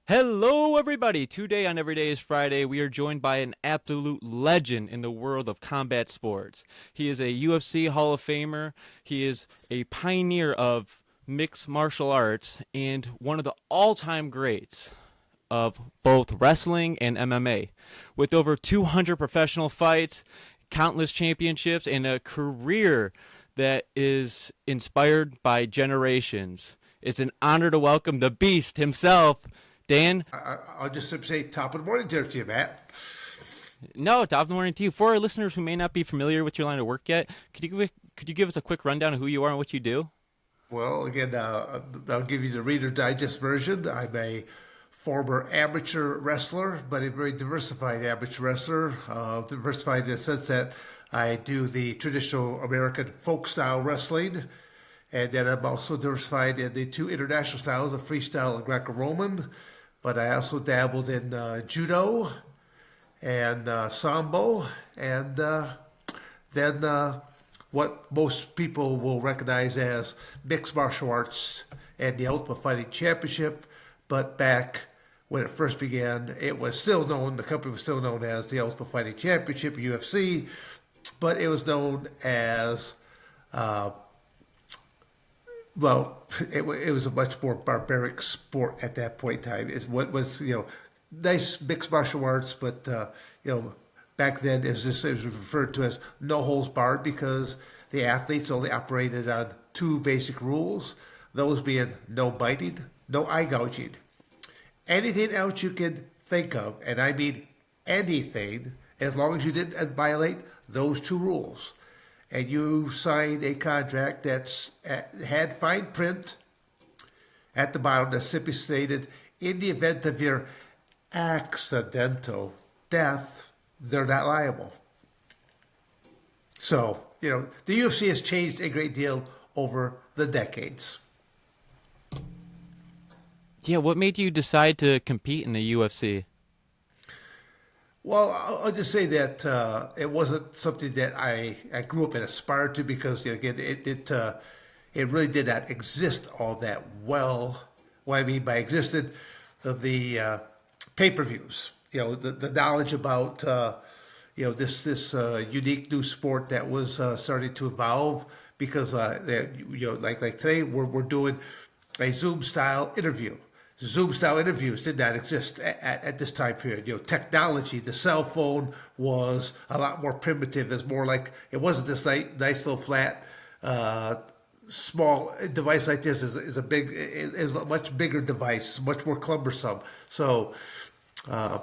Hello, everybody. Today on Every Day is Friday, we are joined by an absolute legend in the world of combat sports. He is a UFC Hall of Famer. He is a pioneer of mixed martial arts and one of the all time greats of both wrestling and MMA. With over 200 professional fights, countless championships, and a career that is inspired by generations. It's an honor to welcome the Beast himself, Dan. I'll just say top of the morning to you, Matt. No, top of the morning to you. For our listeners who may not be familiar with your line of work yet, could you give us a quick rundown of who you are and what you do? Well, again, I'll give you the Reader Digest version. I'm a former amateur wrestler, but a very diversified amateur wrestler. Diversified in the sense that I do the traditional American folk style wrestling, and then I'm also diversified in the two international styles of freestyle and Greco-Roman. But I also dabbled in judo and sambo, and then what most people will recognize as mixed martial arts and the Ultimate Fighting Championship. But back when it first began, it was still known, the company was still known as the Ultimate Fighting Championship, UFC, but it was known as, uh, it was a much more barbaric sport at that point in time. Is what was, nice mixed martial arts, but back then it was referred to as no holds barred because the athletes only operated on two basic rules, those being no biting, no eye gouging. Anything else you can think of, and I mean anything, as long as you didn't violate those two rules, and you signed a contract that had fine print at the bottom that simply stated, in the event of your accidental death, they're not liable. So, the UFC has changed a great deal over the decades. Yeah, what made you decide to compete in the UFC? Well, I'll just say that it wasn't something that I grew up and aspired to because, again, it really did not exist all that well. What I mean by existed, the pay-per-views, the knowledge about this unique new sport that was starting to evolve because like today we're doing a Zoom style interview. Zoom style interviews did not exist at this time period. Technology, the cell phone was a lot more primitive. It's more like it wasn't this nice little flat small device like this is a much bigger device, much more cumbersome. So uh,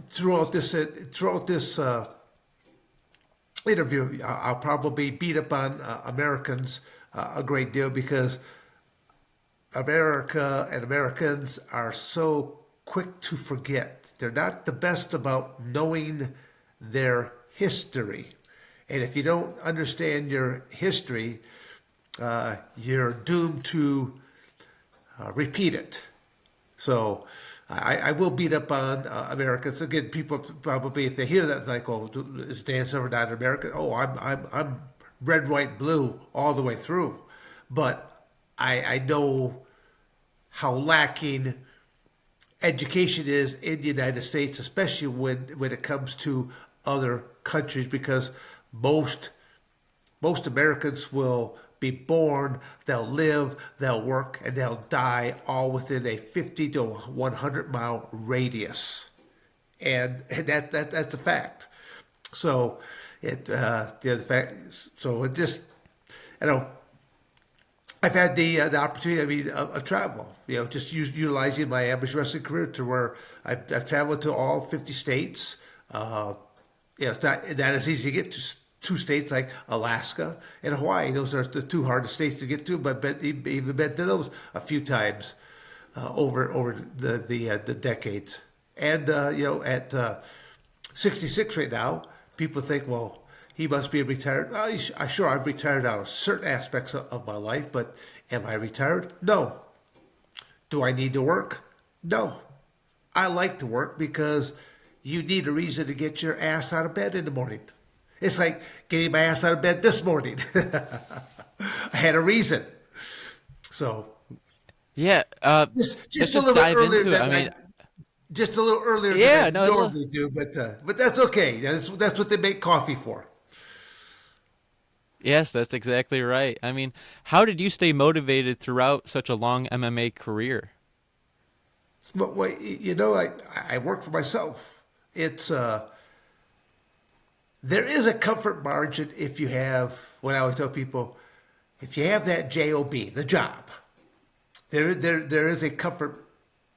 throughout this interview, I'll probably beat up on Americans a great deal because America and Americans are so quick to forget. They're not the best about knowing their history. And if you don't understand your history, you're doomed to repeat it. So I will beat up on Americans. Again, people probably, if they hear that, like, oh, is Dan Silver not American? Oh, I'm red, white, blue all the way through. But I know how lacking education is in the United States, especially when it comes to other countries, because most most Americans will be born, they'll live, they'll work, and they'll die all within a 50 to 100-mile radius. And that's a fact. So the fact. So it just, you know, I've had the opportunity. I mean, of travel. Just utilizing my amateur wrestling career to where I've traveled to all 50 states. It's not that as easy to get to two states like Alaska and Hawaii. Those are the two hardest states to get to, but even been to those a few times over the decades. And at 66 right now, people think, well, he must be retired. Well, sure, I've retired out of certain aspects of my life, but am I retired? No. Do I need to work? No. I like to work because you need a reason to get your ass out of bed in the morning. It's like getting my ass out of bed this morning. I had a reason. So, Yeah, let's Just a just little dive earlier into it. I than mean, just a little earlier than I yeah, no, normally do, but that's okay. That's what they make coffee for. yes, that's exactly right. I mean, how did you stay motivated throughout such a long MMA career? But I work for myself. It's there is a comfort margin if you have what I always tell people, if you have that job, the job. There is a comfort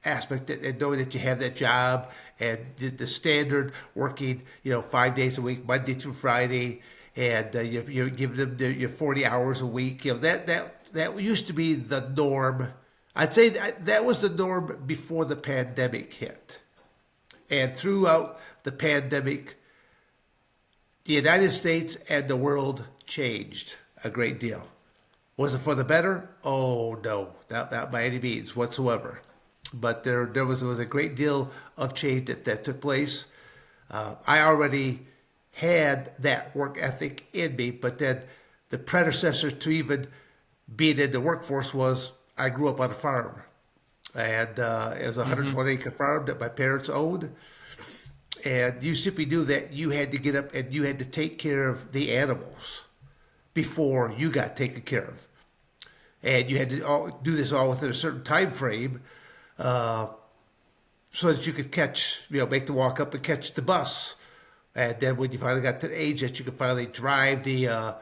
aspect in knowing that you have that job and the standard working 5 days a week, Monday through Friday, and you're giving them your 40 hours a week. That used to be the norm. I'd say that was the norm before the pandemic hit, and throughout the pandemic, the United States and the world changed a great deal. Was it for the better? Oh no, not by any means whatsoever. But there was a great deal of change that took place. I already had that work ethic in me, but then the predecessor to even being in the workforce was I grew up on a farm, and it was a Hmm. 120-acre farm that my parents owned. And you simply knew that you had to get up and you had to take care of the animals before you got taken care of, and you had to do this all within a certain time frame, uh, so that you could make the walk up and catch the bus. And then when you finally got to the age that you could finally drive the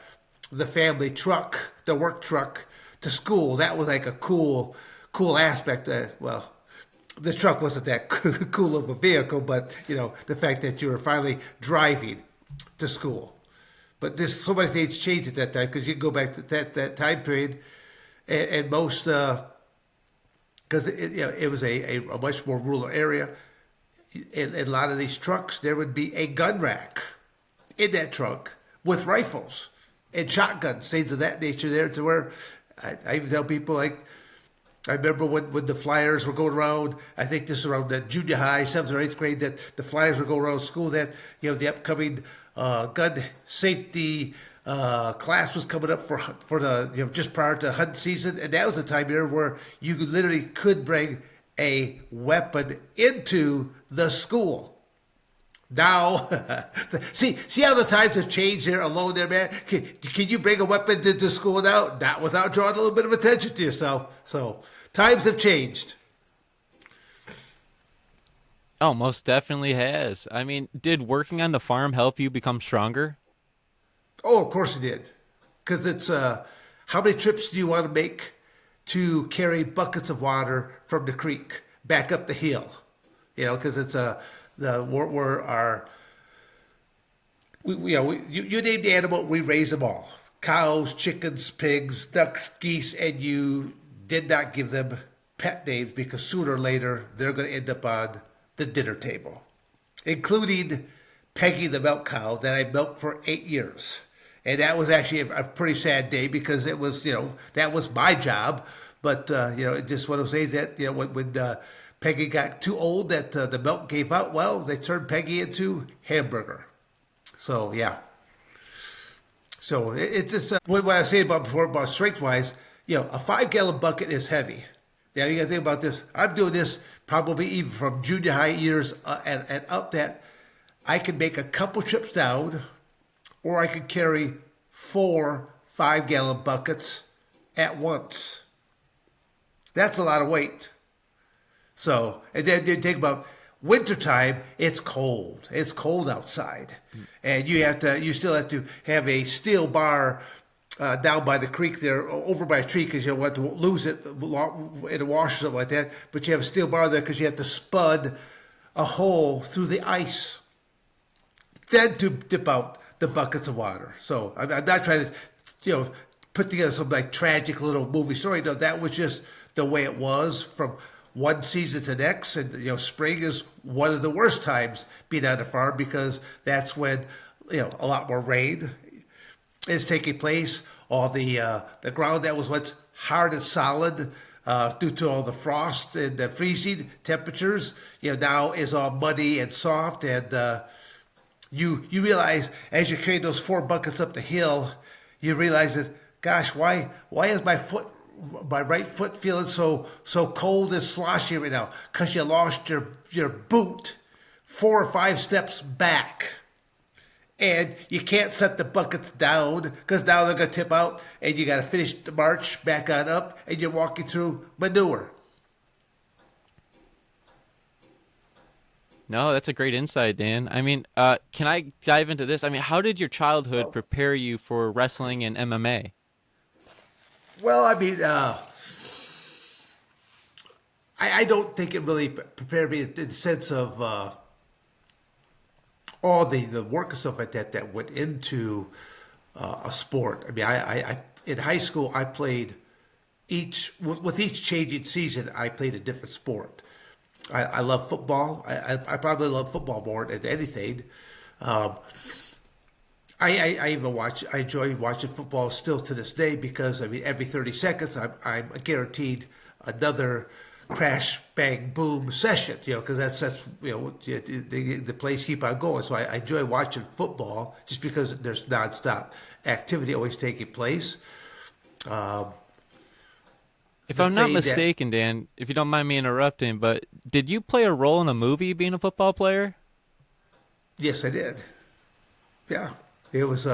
family truck, the work truck, to school, that was like a cool aspect. Well, the truck wasn't that cool of a vehicle, but the fact that you were finally driving to school. But this so many things changed at that time because you can go back to that time period, and most because it was a much more rural area. In a lot of these trucks, there would be a gun rack in that trunk with rifles and shotguns, things of that nature. There to where I even tell people, like, I remember when the flyers were going around. I think this was around the junior high, 7th or 8th grade, that the flyers were going around school that the upcoming gun safety class was coming up for the just prior to hunting season, and that was the time here where you literally could bring a weapon into the school. Now, see how the times have changed there alone there, man? Can you bring a weapon into school now? Not without drawing a little bit of attention to yourself. So, times have changed. Oh, most definitely has. I mean, did working on the farm help you become stronger? Oh, of course it did. Because it's how many trips do you want to make to carry buckets of water from the creek back up the hill? Because it's we're our you name the animal, we raise them all: cows, chickens, pigs, ducks, geese, and you did not give them pet names because sooner or later they're going to end up on the dinner table, including Peggy the milk cow that I milked for 8 years. And that was actually a pretty sad day because it was, that was my job. But, it just one of those days that, when Peggy got too old that the milk gave out, well, they turned Peggy into hamburger. So, yeah. So it's just what I was saying about before about strength wise, a 5 gallon bucket is heavy. Now you got to think about this. I'm doing this probably even from junior high years and up that I can make a couple trips down, or I could carry 4 5 gallon buckets at once. That's a lot of weight. So, and then you think about wintertime, it's cold. It's cold outside. And you still have to have a steel bar down by the creek there, over by a tree, because you don't want to lose it in a wash or something like that. But you have a steel bar there because you have to spud a hole through the ice, then to dip out the buckets of water. So I'm not trying to, put together some like tragic little movie story. No, that was just the way it was from one season to the next. And spring is one of the worst times being on a farm because that's when a lot more rain is taking place. All the ground that was once hard and solid due to all the frost and the freezing temperatures, now is all muddy and soft. And you realize as you carry those 4 buckets up the hill, you realize that, gosh, why is my foot my right foot feeling so cold and sloshy right now because you lost your boot 4 or 5 steps back. And you can't set the buckets down because now they're going to tip out and you got to finish the march back on up and you're walking through manure. No, that's a great insight, Dan. I mean, can I dive into this? I mean, how did your childhood Well, prepare you for wrestling and MMA? well, I mean, I don't think it really prepared me in the sense of all the work and stuff like that went into a sport. I mean, I in high school I played with each changing season I played a different sport. I love football. I probably love football more than anything. Um, I even watch. I enjoy watching football still to this day because I mean every 30 seconds I'm guaranteed another crash bang boom session. Because that's the plays keep on going. So I enjoy watching football just because there's nonstop activity always taking place. Um, If the I'm not thing that mistaken, Dan, if you don't mind me interrupting, but did you play a role in a movie being a football player? Yes, I did. Yeah, it was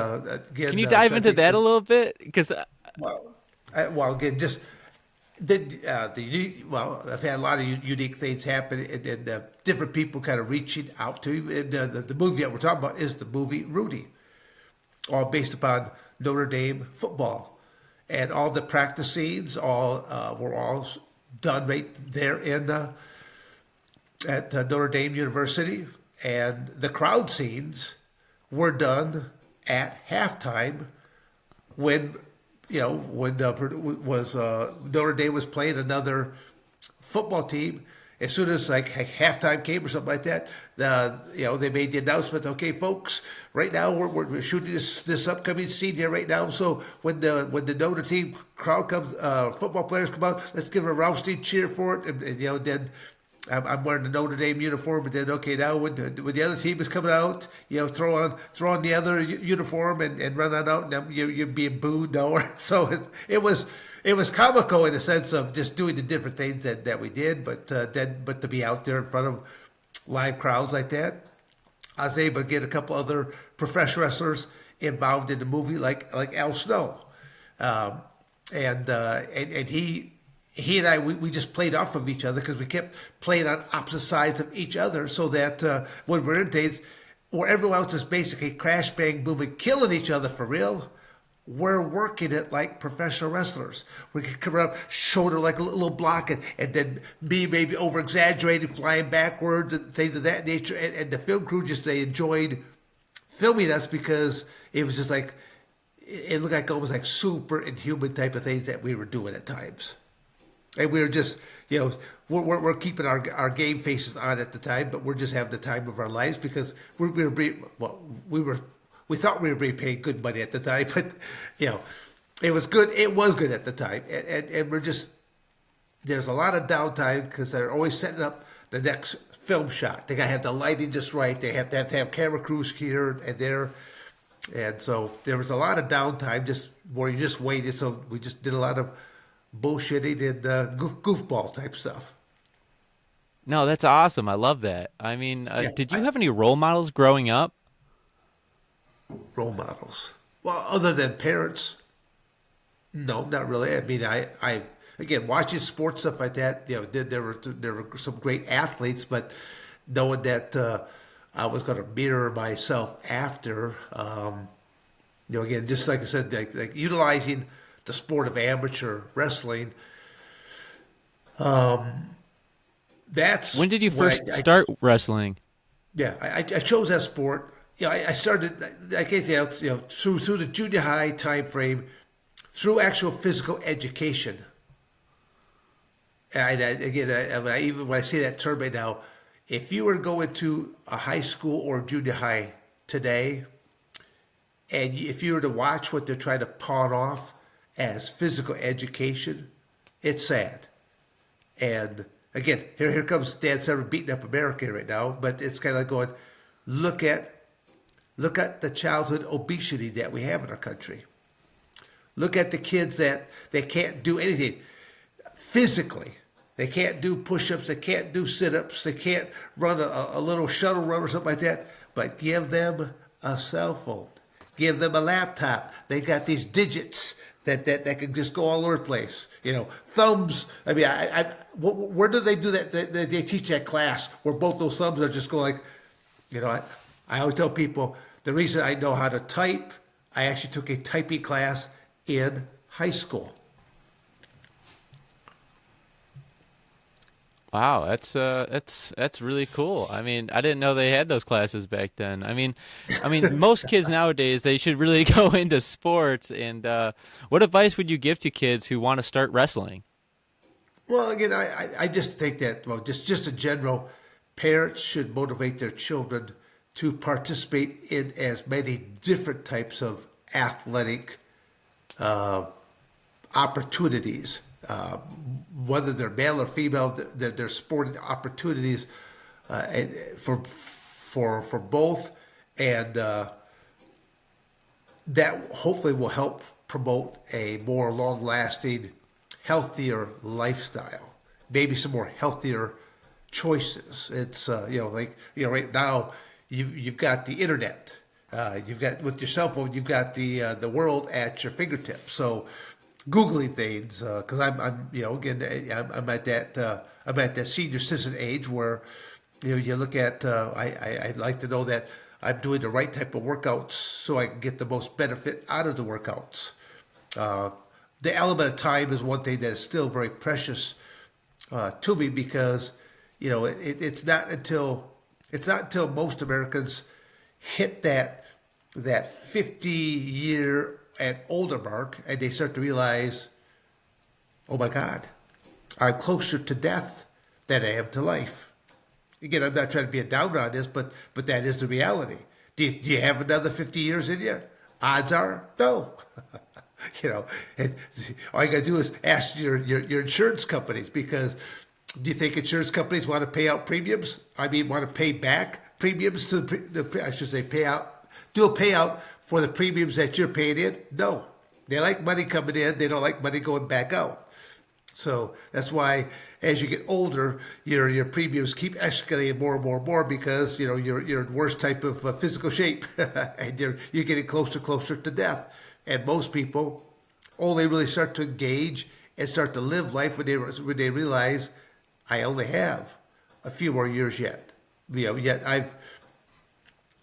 Can again. you dive I into think that a little bit? Because well, again, just well, I've had a lot of unique things happen, and different people kind of reaching out to me. And the movie that we're talking about is the movie Rudy, all based upon Notre Dame football, and all the practice scenes were all done right there in at Notre Dame University, and the crowd scenes were done at halftime when was Notre Dame was playing another football team. As soon as like halftime came or something like that, they made the announcement. Okay, folks, right now we're shooting this upcoming scene here right now. So when the Notre Dame crowd comes, football players come out, let's give a rousing cheer for it. And then I'm wearing the Notre Dame uniform, and then okay, now when the other team is coming out, throw on the other uniform and run on out, and you're being booed. No, so it was comical in the sense of just doing the different things that we did, but to be out there in front of live crowds like that, I was able to get a couple other professional wrestlers involved in the movie, like Al Snow, um, and he and I we just played off of each other because we kept playing on opposite sides of each other, so that when we're in days where everyone else is basically crash bang boom and killing each other for real, we're working it like professional wrestlers. We can come around shoulder like a little block, and then me maybe over exaggerating, flying backwards and things of that nature, and the film crew just they enjoyed filming us because it was just like it looked like almost like super inhuman type of things that we were doing at times. And we were just, we're keeping our game faces on at the time, but we're just having the time of our lives because we thought we were being paid good money at the time, but it was good. It was good at the time, and we're just there's a lot of downtime because they're always setting up the next film shot. They got to have the lighting just right. They have to have camera crews here and there, and so there was a lot of downtime just where you just waited. So we just did a lot of bullshitting and goofball type stuff. no, that's awesome. I love that. I mean, Yeah, did you have any role models growing up? role models. Well, other than parents, no, not really. I mean, I again watching sports stuff like that. There were some great athletes, but knowing that I was going to mirror myself after, again, just like I said, like utilizing the sport of amateur wrestling. That's When did you what first start wrestling? I chose that sport. I started like anything else, through the junior high time frame, through actual physical education. And even when I say that term right now, if you were to go into a high school or junior high today, and if you were to watch what they're trying to pawn off as physical education, it's sad. And again, here comes Dan Severn beating up America right now, but it's kind of like going, look at the childhood obesity that we have in our country. Look at the kids that they can't do anything physically. They can't do push-ups. They can't do sit-ups. They can't run a little shuttle run or something like that. But give them a cell phone. Give them a laptop. They got these digits that can just go all over the place. You know, thumbs. I mean, where do they do that? They teach that class where both those thumbs are just going like, you know, I always tell people the reason I know how to type, I actually took a typing class in high school. Wow, that's really cool. I mean, I didn't know they had those classes back then. I mean, most kids nowadays they should really go into sports. And what advice would you give to kids who want to start wrestling? Well, again, I just think that, well, just in general, parents should motivate their children to participate in as many different types of athletic uh, opportunities, whether they're male or female, they're sporting opportunities for both, and that hopefully will help promote a more long-lasting, healthier lifestyle. Maybe some more healthier choices. It's like right now you've got the internet. You've got with your cell phone. You've got the world at your fingertips. So googling things because I'm again I'm at that senior citizen age where you look at I'd like to know that I'm doing the right type of workouts so I can get the most benefit out of the workouts. Uh, the element of time is one thing that is still very precious to me because it's not until most Americans hit that 50-year and older mark and they start to realize, oh my God, I'm closer to death than I am to life. Again, I'm not trying to be a downer on this, but that is the reality. Do you have another 50 years in you? Odds are no. And all you got to do is ask your insurance companies because do you think insurance companies want to pay out premiums? I mean, want to pay back premiums to I should say do a payout for the premiums that you're paying in? No. They like money coming in. They don't like money going back out. So that's why as you get older, your premiums keep escalating more and more and more because you're in worse type of physical shape and you're getting closer to death. And most people only really start to engage and start to live life when they realize I only have a few more years yet. Yet I've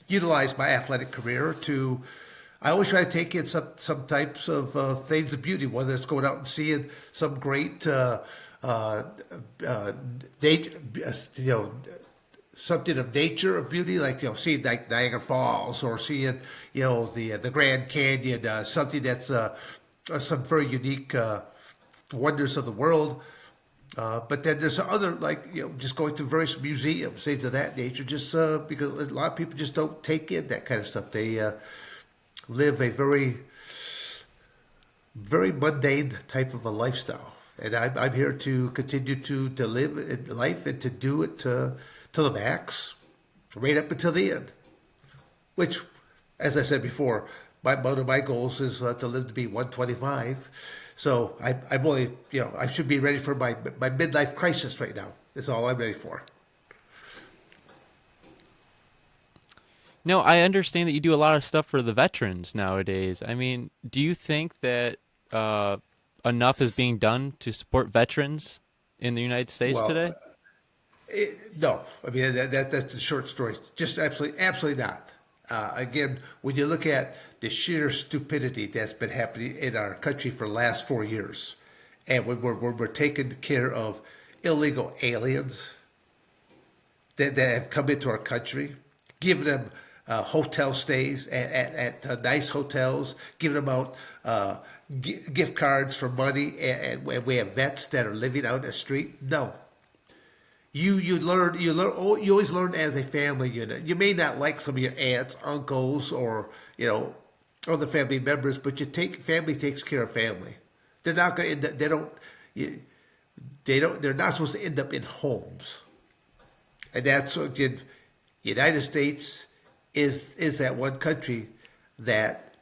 utilized my athletic career to. I always try to take in some types of things of beauty, whether it's going out and seeing some great something of nature, of beauty, like seeing like Niagara Falls or seeing the Grand Canyon, something that's some very unique wonders of the world. But then there's other just going to various museums, things of that nature, just because a lot of people just don't take in that kind of stuff. They live a very very mundane type of a lifestyle. And I'm here to continue to live in life and to do it to the max, right up until the end. Which, as I said before, one of my goals is to live to be 125. So I'm only, I should be ready for my midlife crisis right now. That's all I'm ready for. No, I understand that you do a lot of stuff for the veterans nowadays. I mean, do you think that enough is being done to support veterans in the United States Well, today? no, I mean that's the short story. Just absolutely not. Again, when you look at the sheer stupidity that's been happening in our country for the last 4 years, and when we're taking care of illegal aliens that have come into our country, giving them hotel stays at nice hotels, giving them out gift cards for money, and we have vets that are living out in the street. No, you always learn as a family unit. You may not like some of your aunts, uncles, or other family members, but family takes care of family. They're not going. They don't. They're not supposed to end up in homes, and that's again, United States is that one country that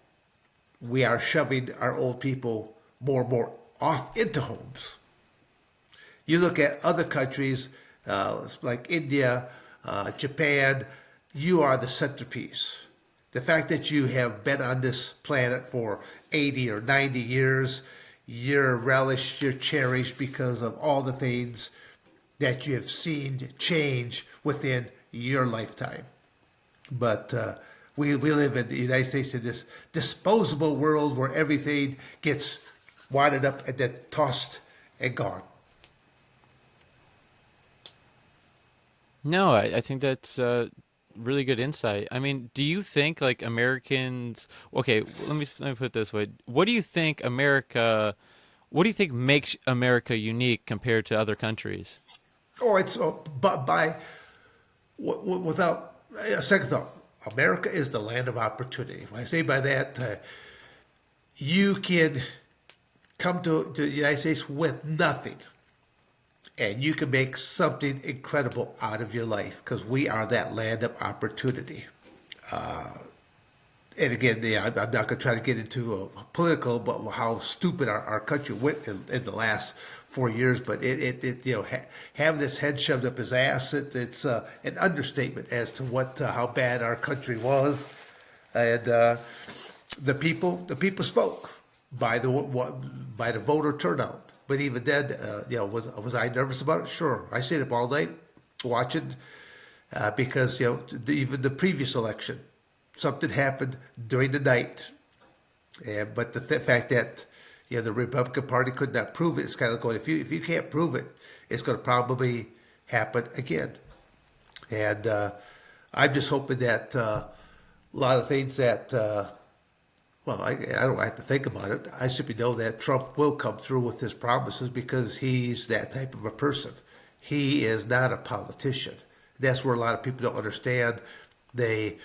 we are shoving our old people more and more off into homes. You look at other countries like India, Japan, you are the centerpiece. The fact that you have been on this planet for 80 or 90 years, you're relished, you're cherished because of all the things that you have seen change within your lifetime. But we live in the United States in this disposable world where everything gets wadded up and then tossed and gone. No, I think that's really good insight. I mean, do you think like Americans? Okay, let me put it this way. What do you think makes America unique compared to other countries? Oh, it's but without a second thought, America is the land of opportunity. What I say by that, you can come to the United States with nothing, and you can make something incredible out of your life because we are that land of opportunity. And again, I'm not going to try to get into political, but how stupid our country went in the last 4 years. But having his head shoved up his ass, it's an understatement as to how bad our country was. And the people spoke by the voter turnout. But even then, was I nervous about it? Sure, I stayed up all night watching because even the previous election. Something happened during the night, but the fact that the Republican Party could not prove it, it's kind of going. If you can't prove it, it's going to probably happen again. And I'm just hoping that a lot of things that I don't have to think about it. I simply know that Trump will come through with his promises because he's that type of a person. He is not a politician. That's where a lot of people don't understand. They'll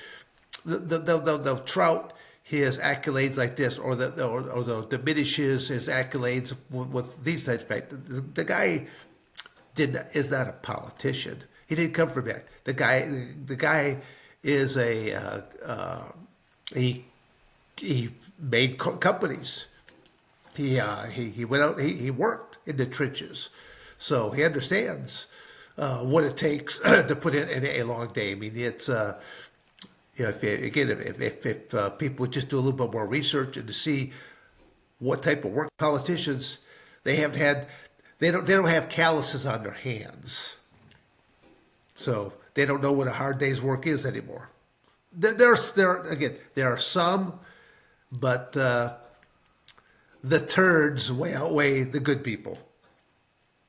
tout his accolades like this, or they'll diminishes his accolades with these types of facts. The guy is not a politician. He didn't come from that. The guy is he made companies. He went out. He worked in the trenches, so he understands what it takes to put in a long day. I mean, it's. If people would just do a little bit more research and to see what type of work politicians they have had, they don't have calluses on their hands, so they don't know what a hard day's work is anymore. There are some, but the turds way outweigh the good people.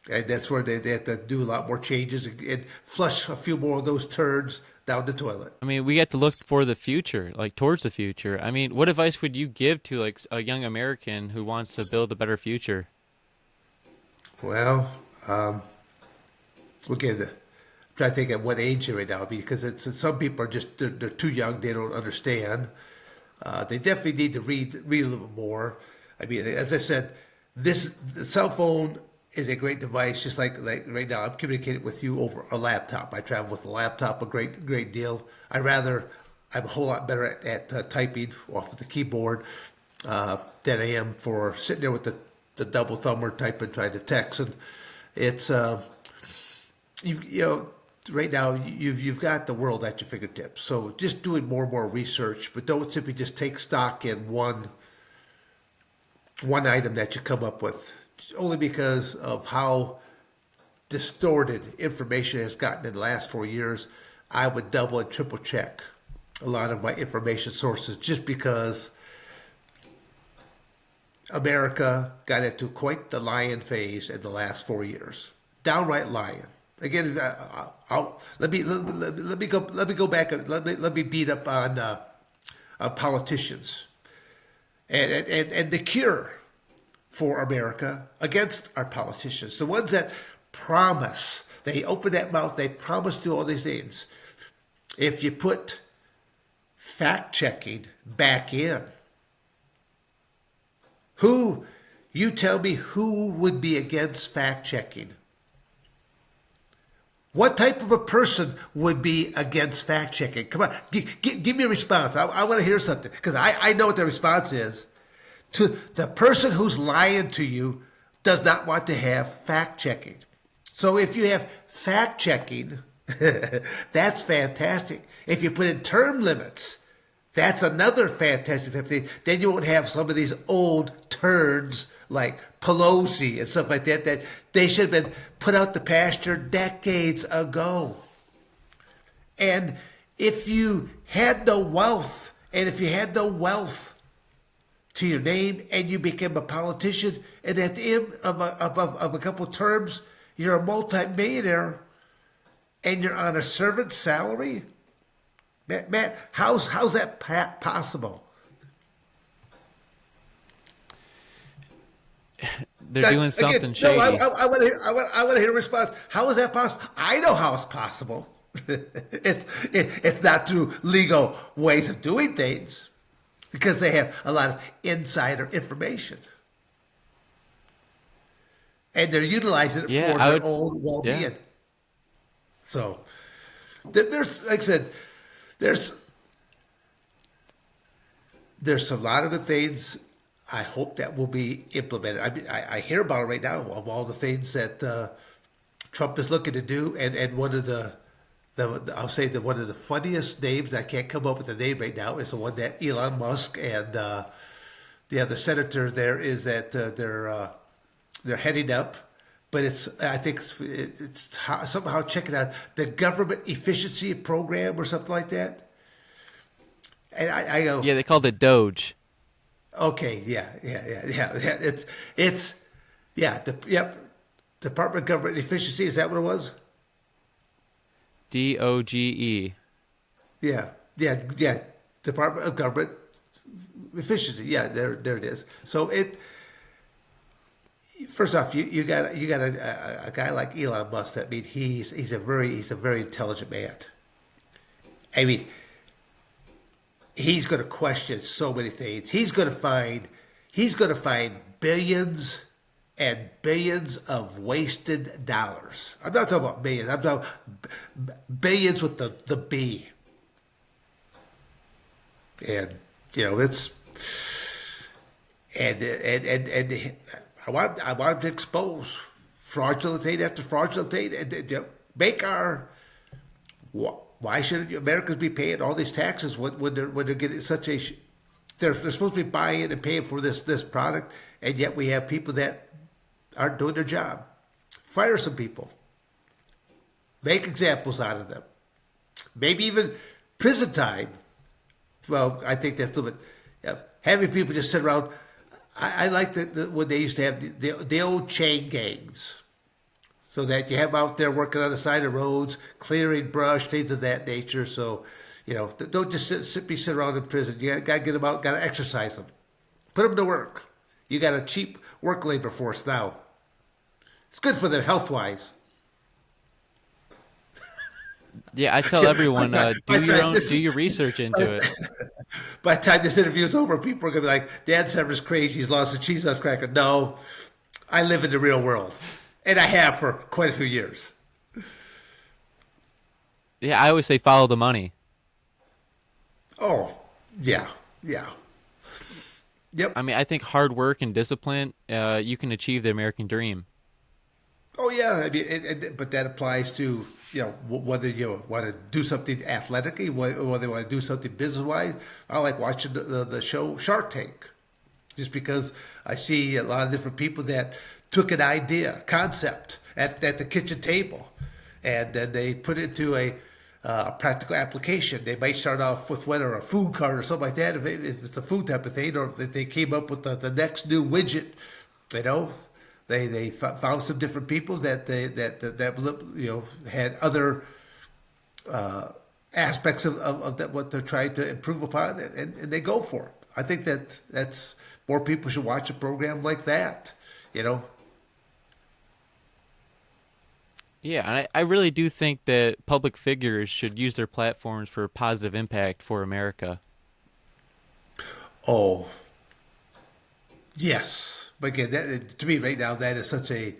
And that's where they have to do a lot more changes and flush a few more of those turds down the toilet. I mean, we get to look for the future, like towards the future. I mean, what advice would you give to like a young American who wants to build a better future? Well, again, try to think at what age you're right now, because some people are just they're too young, they don't understand. They definitely need to read a little bit more. I mean, as I said, the cell phone is a great device, just like right now I'm communicating with you over a laptop. I travel with a laptop a great deal. I'm a whole lot better at typing off of the keyboard than I am for sitting there with the double thumb or typing, trying to text. And it's right now you've got the world at your fingertips. So just doing more and more research, but don't simply just take stock in one item that you come up with. Only because of how distorted information has gotten in the last 4 years, I would double and triple check a lot of my information sources, just because America got into quite the lying phase in the last 4 years. Downright lying. Again, let me go back. Let me beat up on politicians and the cure for America against our politicians. The ones that promise, they open that mouth, they promise to do all these things. If you put fact-checking back in, you tell me who would be against fact-checking? What type of a person would be against fact-checking? Come on, give me a response. I want to hear something, because I know what the response is. To the person who's lying to you does not want to have fact checking. So if you have fact checking, that's fantastic. If you put in term limits, that's another fantastic type of thing. Then you won't have some of these old turds like Pelosi and stuff like that, that they should have been put out the pasture decades ago. And if you had the wealth, to your name and you became a politician, and at the end of a couple of terms, you're a multimillionaire and you're on a servant salary, Matt, how's that possible? They're doing something shady. No, I want to hear a response. How is that possible? I know how it's possible. It's not through legal ways of doing things, because they have a lot of insider information, and they're utilizing it for their own well-being. Yeah. So there's, like I said, there's a lot of the things I hope that will be implemented. I mean, I hear about it right now of all the things that Trump is looking to do, and one of the I'll say that one of the funniest names, I can't come up with the name right now, is the one that Elon Musk and the other senator there is that they're heading up. But I think it's somehow checking out the government efficiency program or something like that. And I go, yeah, they called it Doge. Okay, yeah. It's Department of Government Efficiency. Is that what it was? DOGE. Yeah. Department of Government Efficiency. Yeah, there it is. So first off, you got a guy like Elon Musk. I mean, he's a very intelligent man. I mean, he's going to question so many things. He's going to find billions and billions of wasted dollars. I'm not talking about millions. I'm talking billions with the B. And it's and I want him to expose fraudulent aid after fraudulent aid, and make our. Why should Americans be paying all these taxes when they're getting such a? They're supposed to be buying and paying for this product, and yet we have people that aren't doing their job. Fire some people. Make examples out of them. Maybe even prison time. Well, I think that's a little bit. Having people just sit around. I like when they used to have the old chain gangs, so that you have them out there working on the side of roads, clearing brush, things of that nature. So, don't just sit around in prison. You got to get them out, got to exercise them, put them to work. You got a cheap work labor force now. It's good for them health-wise. Yeah, I tell everyone, do your research into it. By the time this interview is over, people are going to be like, Dan Sever's crazy. He's lost a cheese nutcracker. No, I live in the real world. And I have for quite a few years. Yeah, I always say follow the money. Oh, yeah. Yep. I mean, I think hard work and discipline, you can achieve the American dream. Oh, yeah. I mean, but that applies to, whether you want to do something athletically, whether you want to do something business-wise. I like watching the show Shark Tank, just because I see a lot of different people that took an idea, concept at the kitchen table, and then they put it into a practical application. They might start off with whether a food cart or something like that, if it's the food type of thing, or if they came up with the next new widget. They found some different people that had other aspects of that what they're trying to improve upon, and they go for it. I think that's more people should watch a program like that. Yeah, and I really do think that public figures should use their platforms for positive impact for America. Oh, yes. But again, to me right now, that is such a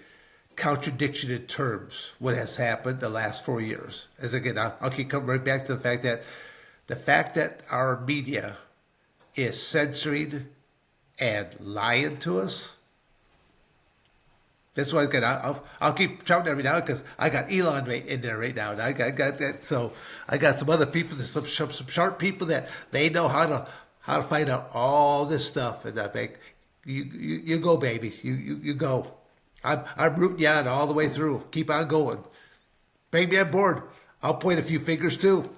contradiction in terms, what has happened the last 4 years. As again, I'll keep coming right back to the fact that our media is censoring and lying to us. That's why I'll keep shouting every now because I got Elon in there right now, and I got that. So I got some other people, some sharp people that they know how to find out all this stuff, and I think you go, baby, you go. I'm rooting you on all the way through. Keep on going. Bring me on board. I'll point a few fingers too.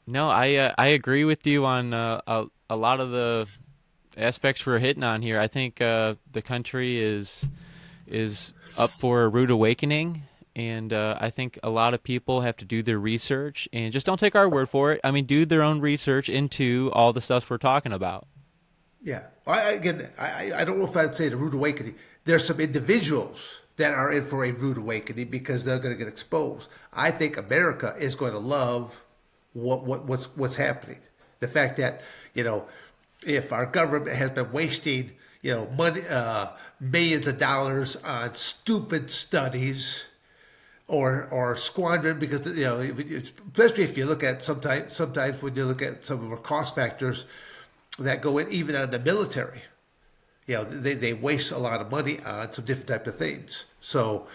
No, I agree with you on a lot of the aspects we're hitting on here. I think the country is up for a rude awakening, and I think a lot of people have to do their research and just don't take our word for it. I mean, do their own research into all the stuff we're talking about. Yeah. I don't know if I'd say the rude awakening. There's some individuals that are in for a rude awakening because they're going to get exposed. I think America is going to love what's happening. The fact that, if our government has been wasting, money, millions of dollars on stupid studies, or squandering because especially if you look at sometimes when you look at some of our cost factors that go in even on the military, they waste a lot of money on some different type of things. So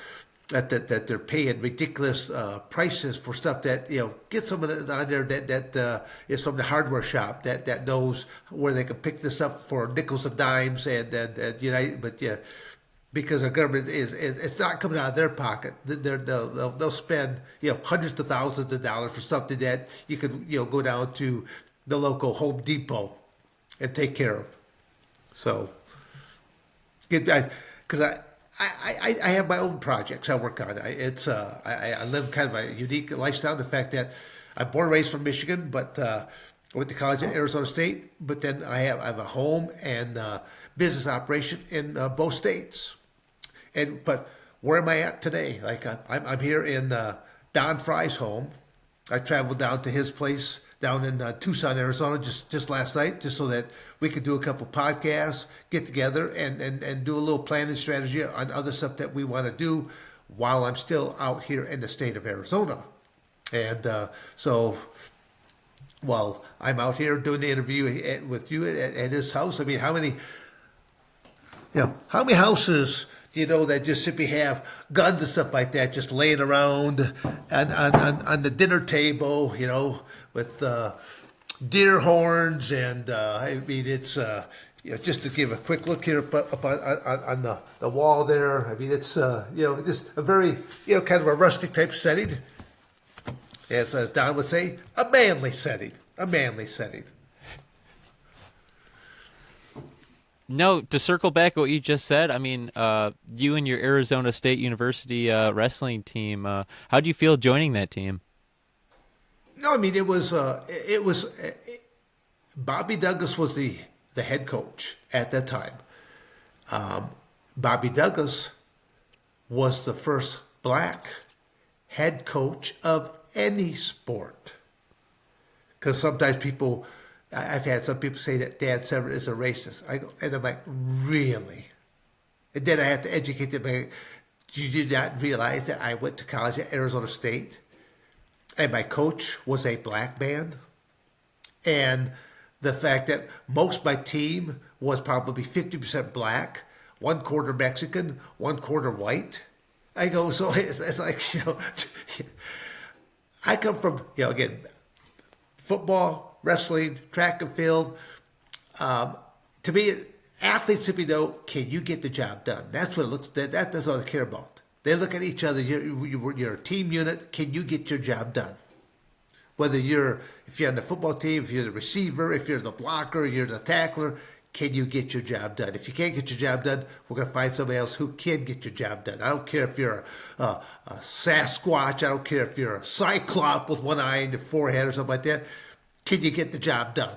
that they're paying ridiculous prices for stuff that get someone on there that is from the hardware shop that knows where they can pick this up for nickels and dimes and but yeah, because our government it's not coming out of their pocket. They'll spend hundreds of thousands of dollars for something that you could go down to the local Home Depot and take care of. So, because I have my own projects I work on. I live kind of a unique lifestyle. The fact that I'm born and raised from Michigan, but I went to college at Arizona State. But then I have a home and business operation in both states. But where am I at today? Like I'm here in Don Fry's home. I traveled down to his place down in Tucson, Arizona, just last night, just so that we could do a couple podcasts, get together, and do a little planning strategy on other stuff that we want to do while I'm still out here in the state of Arizona. And so while I'm out here doing the interview with you at his house, I mean, how many houses that just simply have guns and stuff like that just laying around on the dinner table, with deer horns, and I mean it's just to give a quick look here up on the wall there. I mean it's just a very kind of a rustic type setting, as Don would say, a manly setting. No, to circle back what you just said, I mean, you and your Arizona State University wrestling team, how do you feel joining that team? No, I mean it was Bobby Douglas was the head coach at that time. Bobby Douglas was the first black head coach of any sport. Because sometimes I've had some people say that Dan Severn is a racist. And I'm like, really? And then I have to educate them. You did not realize that I went to college at Arizona State, and my coach was a black man, and the fact that most of my team was probably 50% black, 1/4 Mexican, 1/4 white. I go, so it's like, I come from, again, football, wrestling, track and field. To me, athletes simply know, can you get the job done? That's what it looks. That's all they care about. They look at each other. You're a team unit. Can you get your job done? Whether if you're on the football team, if you're the receiver, if you're the blocker, you're the tackler, can you get your job done? If you can't get your job done, we're going to find somebody else who can get your job done. I don't care if you're a Sasquatch. I don't care if you're a Cyclops with one eye in your forehead or something like that. Can you get the job done?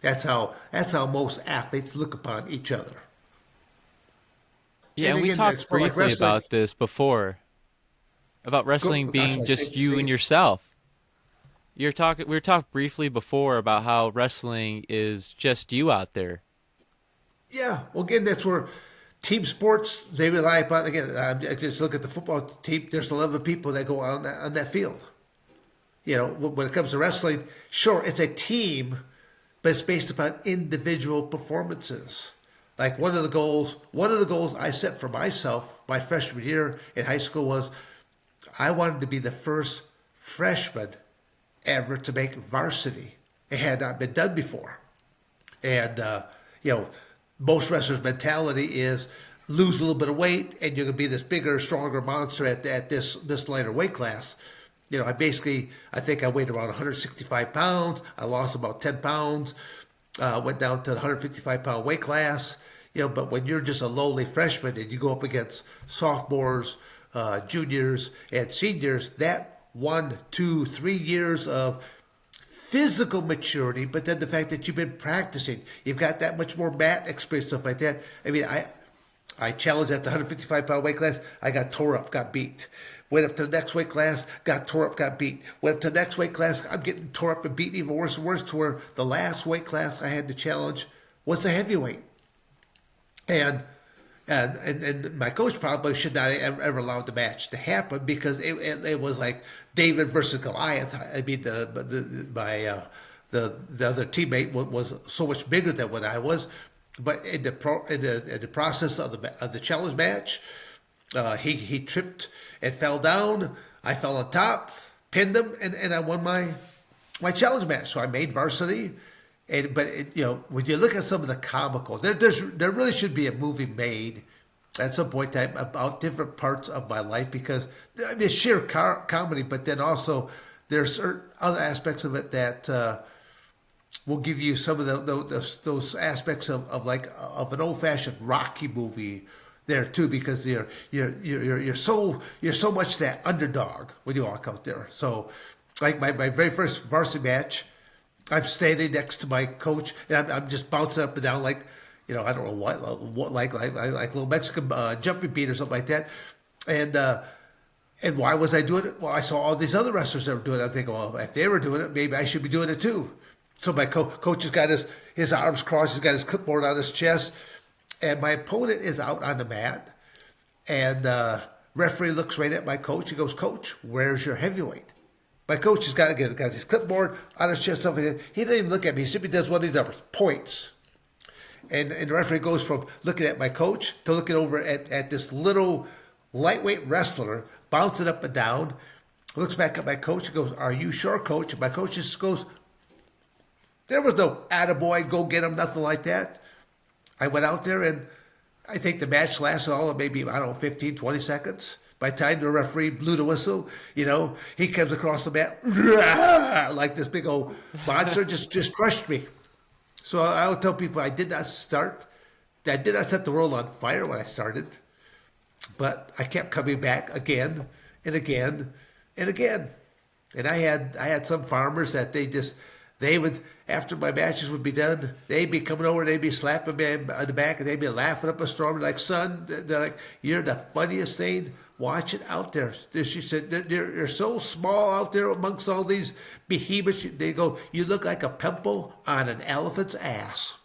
That's how most athletes look upon each other. Yeah, and we talked briefly about this before, about wrestling being just you and yourself. We were talking briefly before about how wrestling is just you out there. Yeah, well, again, that's where team sports, they rely upon, again, I just look at the football team, there's 11 people that go on that field. when it comes to wrestling, sure, it's a team, but it's based upon individual performances. Like one of the goals I set for myself my freshman year in high school was I wanted to be the first freshman ever to make varsity. It had not been done before. And, most wrestlers' mentality is lose a little bit of weight and you're going to be this bigger, stronger monster at this lighter weight class. I think I weighed around 165 pounds. I lost about 10 pounds, went down to the 155-pound weight class. But when you're just a lowly freshman and you go up against sophomores, juniors, and seniors, that 1, 2, 3 years of physical maturity, but then the fact that you've been practicing, you've got that much more mat experience, stuff like that. I mean, I challenged at the 155-pound weight class. I got tore up, got beat. Went up to the next weight class, got tore up, got beat. Went up to the next weight class, I'm getting tore up and beat even worse and worse, to where the last weight class I had to challenge was the heavyweight. And my coach probably should not ever allow the match to happen, because it was like David versus Goliath. I mean, the other teammate was so much bigger than what I was. But in the process of the challenge match, he tripped and fell down. I fell on top, pinned him, and I won my challenge match. So I made varsity. But when you look at some of the comical, there really should be a movie made at some point in time about different parts of my life, because I mean, it's sheer comedy, but then also there's certain other aspects of it that will give you some of those aspects of an old-fashioned Rocky movie there too, because you're so much that underdog when you walk out there. So like my very first varsity match, I'm standing next to my coach, and I'm just bouncing up and down like, I don't know what like little Mexican jumping beat or something like that. And why was I doing it? Well, I saw all these other wrestlers that were doing it. I'm thinking, well, if they were doing it, maybe I should be doing it too. So my coach has got his arms crossed, he's got his clipboard on his chest, and my opponent is out on the mat, and referee looks right at my coach. He goes, "Coach, where's your heavyweight?" My coach has got his clipboard on his chest. Stuff like that. He doesn't even look at me. He simply does one of these numbers, points. And the referee goes from looking at my coach to looking over at this little lightweight wrestler bouncing up and down. Looks back at my coach and goes, "Are you sure, coach?" And my coach just goes, there was no attaboy, go get him, nothing like that. I went out there, and I think the match lasted all of maybe, 15, 20 seconds. By the time the referee blew the whistle, he comes across the mat, like this big old monster, just crushed me. So I would tell people I did not set the world on fire when I started, but I kept coming back again and again and again. And I had some farmers that they would, after my matches would be done, they'd be coming over, they'd be slapping me on the back, and they'd be laughing up a storm. Like, "Son," they're like, "you're the funniest thing. Watch it out there." She said, "You're so small out there amongst all these behemoths." They go, "You look like a pimple on an elephant's ass."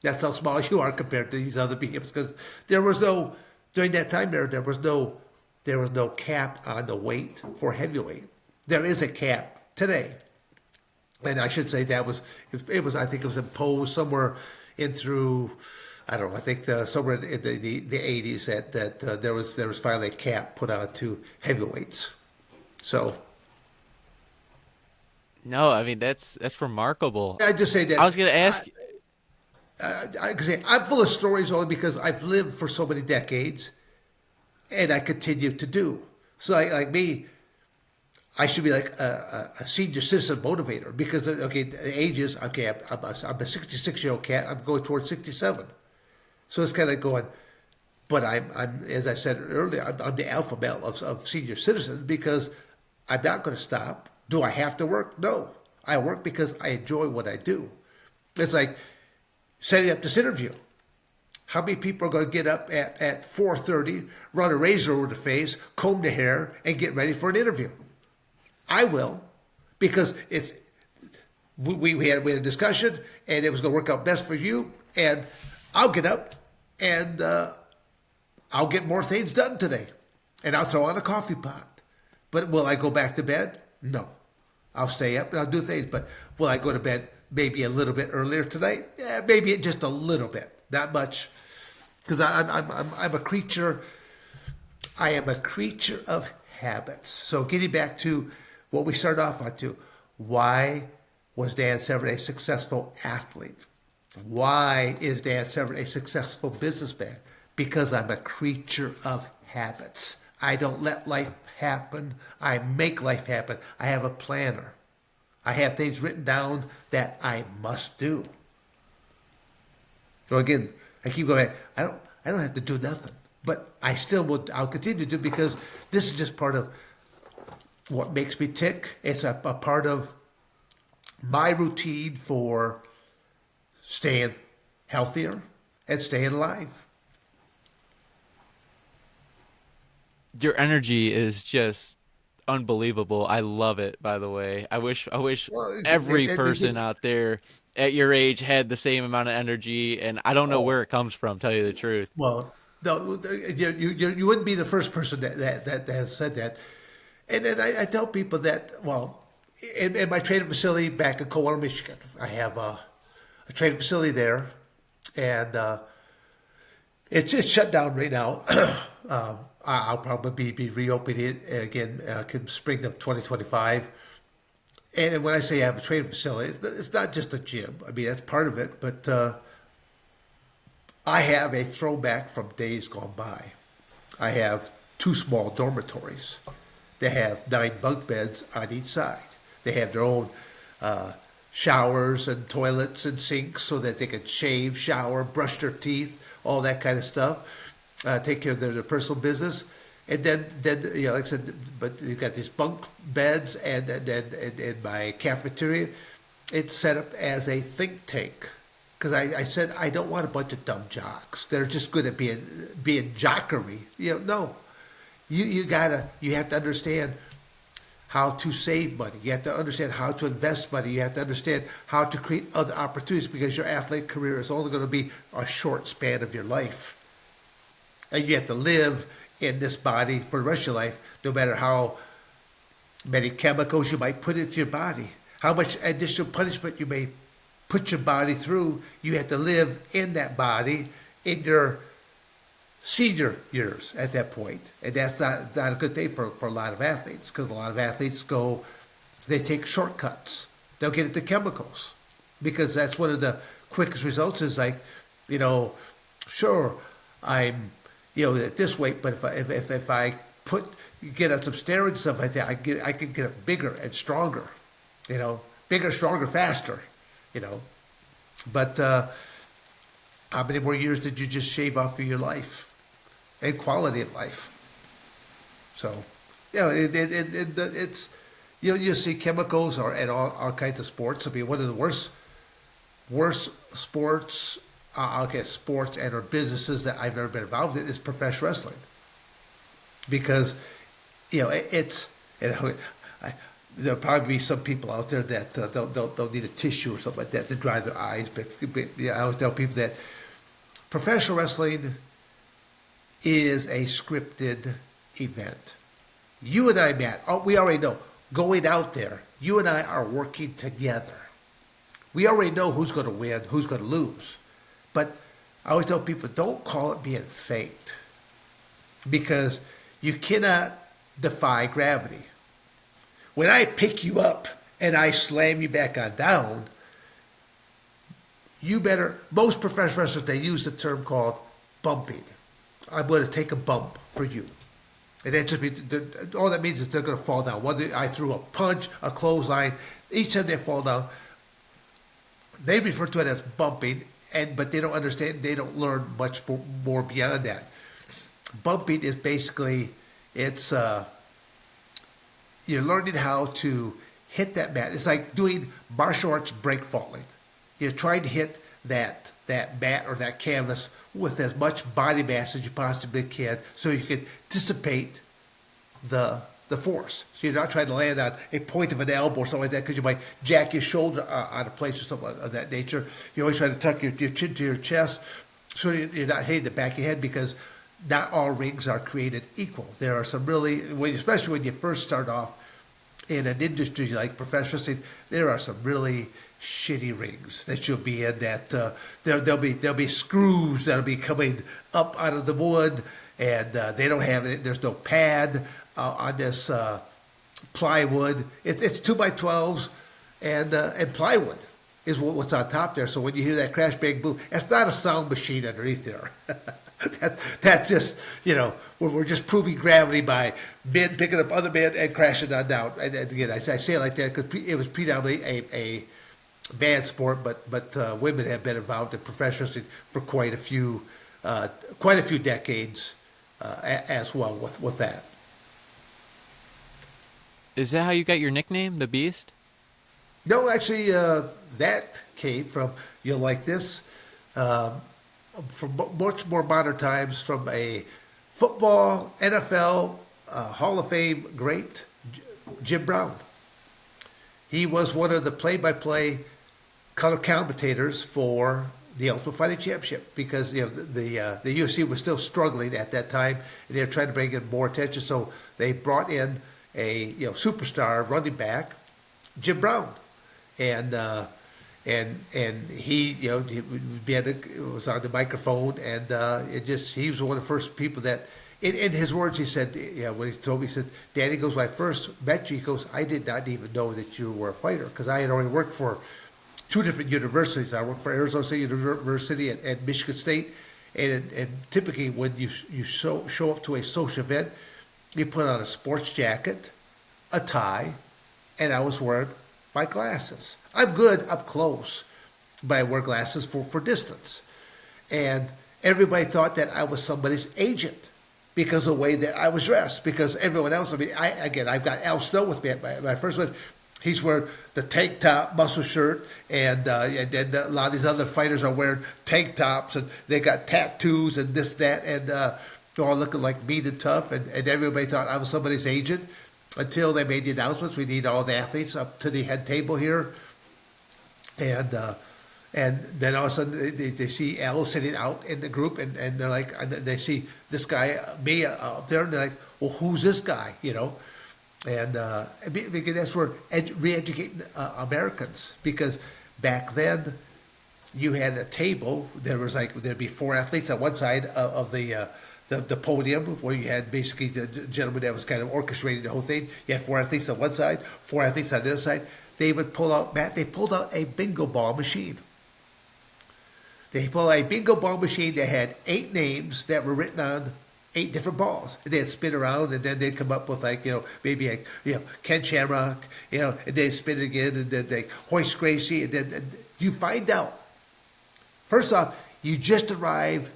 That's how small you are compared to these other behemoths. Because during that time there was no cap on the weight for heavyweight. There is a cap today. And I should say I think it was imposed somewhere in through, I don't know, I think somewhere in the 80s that there was finally a cap put on to heavyweights. So. No, I mean, that's remarkable. I just say that. I was going to ask. I could say I'm full of stories only because I've lived for so many decades, and I continue to do. So like me, I should be like a senior citizen motivator, because, okay, the age is, okay, I'm a 66-year-old cat. I'm going towards 67. So it's kind of going, but I'm as I said earlier, I'm the alpha male of senior citizens, because I'm not going to stop. Do I have to work? No. I work because I enjoy what I do. It's like setting up this interview. How many people are going to get up at 4:30, run a razor over the face, comb the hair, and get ready for an interview? I will, because we had a discussion, and it was going to work out best for you, and I'll get up, and I'll get more things done today, and I'll throw on a coffee pot. But will I go back to bed? No. I'll stay up and I'll do things, but will I go to bed maybe a little bit earlier tonight? Yeah, maybe just a little bit, not much, because I'm a creature. I am a creature of habits. So getting back to what we started off on, to why was Dan Severn a successful athlete? Why is Dan Severn a successful businessman? Because I'm a creature of habits. I don't let life happen. I make life happen. I have a planner. I have things written down that I must do. So again, I keep going back. I don't have to do nothing, but I still will. I'll continue to do, because this is just part of what makes me tick. It's a part of my routine for staying healthier and staying alive. Your energy is just unbelievable. I love it, by the way. I wish Well, every person out there at your age had the same amount of energy, and I don't know oh, where it comes from, tell you the truth. well, no, you wouldn't be the first person that has said that. And then I tell people that, well, in my training facility back in Coldwater, Michigan, I have a training facility there, and it's shut down right now. I'll probably be reopening it again in spring of 2025. And when I say I have a training facility, it's not just a gym. I mean, that's part of it, but I have a throwback from days gone by. I have two small dormitories. They have 9 bunk beds on each side. They have their own showers and toilets and sinks so that they can shave, shower, brush their teeth, all that kind of stuff. Take care of their personal business. And then like I said, but you've got these bunk beds, and then in my cafeteria, it's set up as a think tank. Because I said I don't want a bunch of dumb jocks. They're just good at being jockery. No, you have to understand how to save money. You have to understand how to invest money. You have to understand how to create other opportunities, because your athletic career is only going to be a short span of your life. And you have to live in this body for the rest of your life, no matter how many chemicals you might put into your body, how much additional punishment you may put your body through. You have to live in that body in your senior years at that point. And that's not a good thing for a lot of athletes, because a lot of athletes they take shortcuts. They'll get into chemicals, because that's one of the quickest results is like, sure, I'm at this weight, but if I get on some steroids and stuff like that, I can get it bigger and stronger, bigger, stronger, faster, But how many more years did you just shave off of your life and quality of life? So, it's you see chemicals and all kinds of sports. I mean, one of the worst sports. Sports and or businesses that I've ever been involved in is professional wrestling, because there'll probably be some people out there that they'll need a tissue or something like that to dry their eyes. But I always tell people that professional wrestling is a scripted event. You and I, Matt, we already know, going out there, you and I are working together. We already know who's going to win, who's going to lose. But I always tell people, don't call it being faked, because you cannot defy gravity. When I pick you up and I slam you back on down, most professional wrestlers, they use the term called bumping. I'm going to take a bump for you. And that just means, all that means is they're going to fall down. Whether I threw a punch, a clothesline, each time they fall down, they refer to it as bumping. But they don't understand, they don't learn much more beyond that. Bumping is basically, it's you're learning how to hit that mat. It's like doing martial arts break falling. You're trying to hit that mat or that canvas with as much body mass as you possibly can, so you can dissipate the force. So you're not trying to land on a point of an elbow or something like that, because you might jack your shoulder out of place or something of that nature. You're always trying to tuck your chin to your chest, so you're not hitting the back of your head, because not all rings are created equal. There are some really, especially when you first start off in an industry like professional wrestling, there are some really shitty rings that you'll be in. That there'll be screws that'll be coming up out of the wood, and they don't have it. There's no pad on this plywood. It's 2x12s and plywood is what's on top there. So when you hear that crash, bang, boom, that's not a sound machine underneath there. That's just, we're just proving gravity by men picking up other men and crashing on down. And again, I say it like that because it was predominantly a bad sport, but women have been involved in professional wrestling for quite a few decades as well with that. Is that how you got your nickname, the Beast? No, actually, that came from, you'll like this, from much more modern times, from a football, NFL, Hall of Fame great, Jim Brown. He was one of the play-by-play color commentators for the Ultimate Fighting Championship because the UFC was still struggling at that time, and they were trying to bring in more attention. So they brought in a superstar running back, Jim Brown, and he was on the microphone, and he was one of the first people that, in his words, he said, when he told me, he said, Danny goes, when I first met you, he goes, I did not even know that you were a fighter because I had already worked for two different universities. I worked for Arizona State University and Michigan State, and typically when you show up to a social event, you put on a sports jacket, a tie, and I was wearing my glasses. I'm good up close, but I wear glasses for distance. And everybody thought that I was somebody's agent because of the way that I was dressed. Because everyone else, I've got Al Snow with me at my first one. He's wearing the tank top, muscle shirt, and then a lot of these other fighters are wearing tank tops, and they got tattoos and this, that, and they're all looking like mean and tough. And everybody thought I was somebody's agent until they made the announcements. We need all the athletes up to the head table here. And then all of a sudden they see Al sitting out in the group, and they're like, and they see this guy, me, up there, and they're like, well, who's this guy, And because that's where re-educating Americans, because back then you had a table. There'd be four athletes on one side of the podium, where you had basically the gentleman that was kind of orchestrating the whole thing. You had four athletes on one side, four athletes on the other side. They would pulled out a bingo ball machine. They pulled out a bingo ball machine that had 8 names that were written on 8 different balls. And they'd spin around, and then they'd come up with maybe Ken Shamrock, and they'd spin it again, and then they Hoist Gracie, and then you find out. First off, you just arrive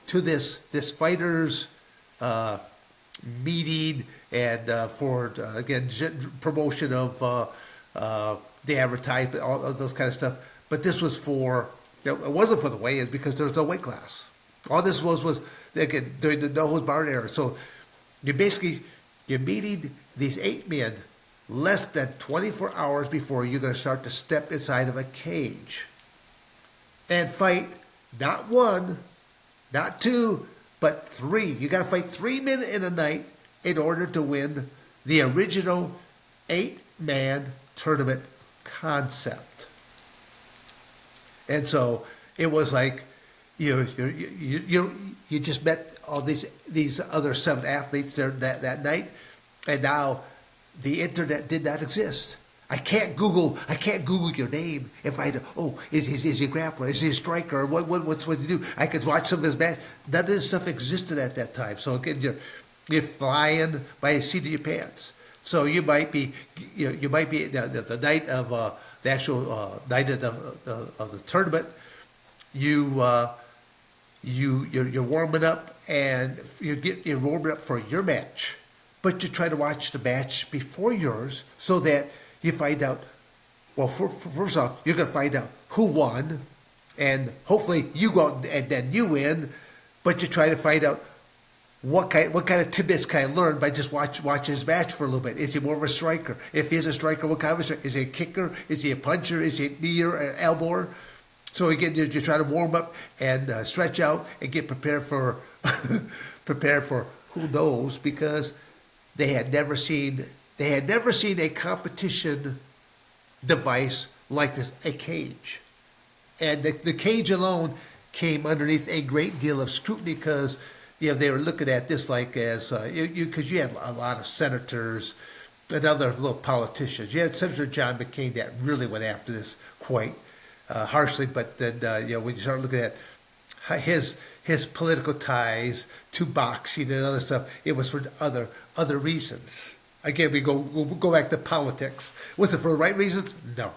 to this fighters meeting, and for again promotion of the advertisement, all of those kind of stuff. But this was for, it wasn't for the weigh-ins because there was no weight class. All this was again during the no-holds barred era. So you're meeting these 8 men less than 24 hours before you're going to start to step inside of a cage and fight not 1, not 2, but 3. You got to fight 3 men in a night in order to win the original 8-man tournament concept. And so it was like you just met all these other 7 athletes there that night, and now the internet did not exist. I can't Google your name and find out, is he a grappler? Is he a striker? What's what you do? I could watch some of his match. None of this stuff existed at that time. So again, you're flying by the seat of your pants. So you might be the night of the actual night of the tournament. You're warming up, and you're warming up for your match, but you try to watch the match before yours so that you find out. Well, first off, you're going to find out who won, and hopefully you go out and then you win. But you try to find out what kind of tidbits can I learn by just watch his match for a little bit. Is he more of a striker? If he's a striker, what kind of a striker? Is he a kicker? Is he a puncher? Is he a knee or an elbow? So again, you try to warm up and stretch out and get prepared for who knows, because they had never seen They had never seen a competition device like this, a cage. And the cage alone came underneath a great deal of scrutiny because they were looking at this like as because you had a lot of senators and other little politicians. You had Senator John McCain that really went after this quite harshly, but then when you start looking at his political ties to boxing and other stuff, it was for other reasons. Again, we'll go back to politics. Was it for the right reasons? No.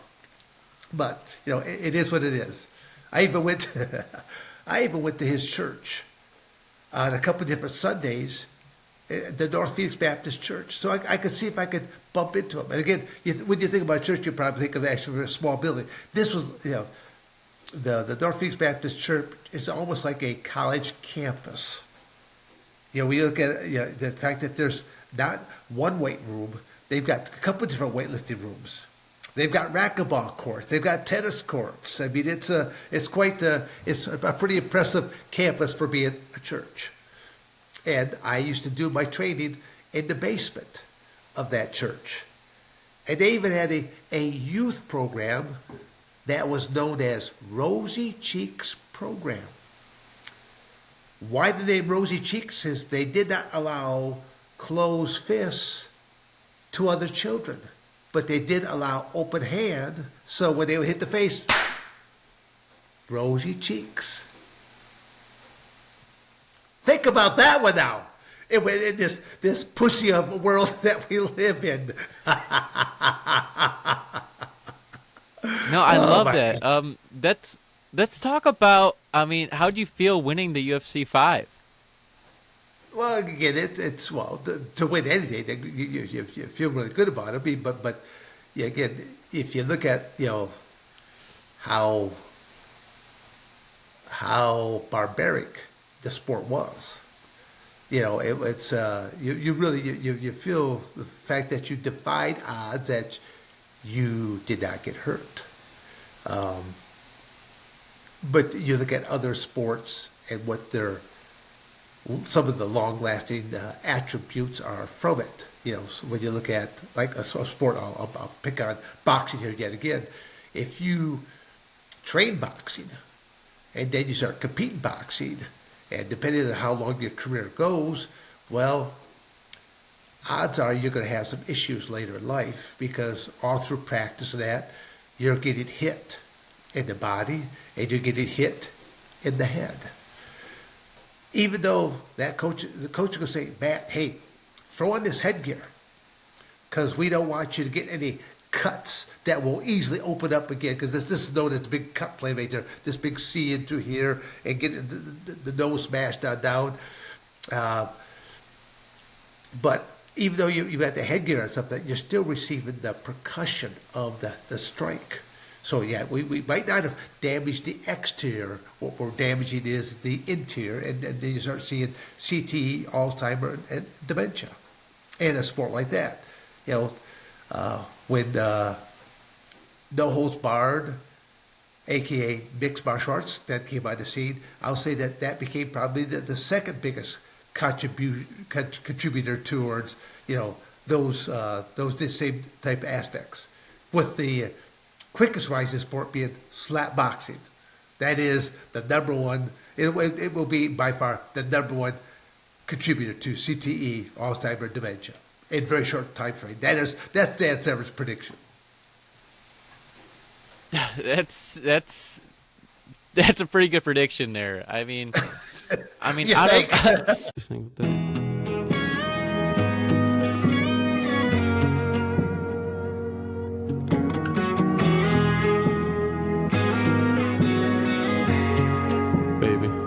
But it is what it is. I even went to his church on a couple of different Sundays, the North Fiske Baptist Church. So I could see if I could bump into him. And again, when you think about church, you probably think of actually a small building. This was, the North Fiske Baptist Church is almost like a college campus. We look at the fact that there's not one weight room. They've got a couple of different weightlifting rooms. They've got racquetball courts. They've got tennis courts. I mean, it's a pretty impressive campus for being a church. And I used to do my training in the basement of that church. And they even had a youth program that was known as Rosy Cheeks Program. Why the name Rosy Cheeks is they did not allow closed fists to other children, but they did allow open hand, so when they would hit the face, rosy cheeks. Think about that one now. In this pussy of a world that we live in. No, I love that. God. Let's talk about. I mean, how do you feel winning the UFC 5? Well, again, it's to win anything, you feel really good about it. I mean, but yeah, again, if you look at how barbaric the sport was, it's you really feel the fact that you defied odds, that you did not get hurt. But you look at other sports and what some of the long-lasting attributes are from it. So when you look at like a sport, I'll pick on boxing here yet again. If you train boxing and then you start competing boxing, and depending on how long your career goes, well, odds are you're going to have some issues later in life because all through practice of that, you're getting hit in the body and you're getting hit in the head. Even though the coach is going to say, Matt, hey, throw on this headgear because we don't want you to get any cuts that will easily open up again, because this is known as the big cut plane right there, this big C into here and get the nose smashed down. But even though you got the headgear and stuff, that you're still receiving the percussion of the strike. So yeah, we might not have damaged the exterior. What we're damaging is the interior, and then you start seeing CTE, Alzheimer's, and dementia in a sport like that. When No Holds Barred, aka mixed martial arts, that came on the scene, I'll say that became probably the second biggest contributor towards those same type of aspects, with the quickest rising sport being slap boxing. That is the number one. It will be by far the number one contributor to CTE, Alzheimer's, dementia in a very short time frame. That's Dan Severn's prediction. That's a pretty good prediction there. I mean, You out think? of baby.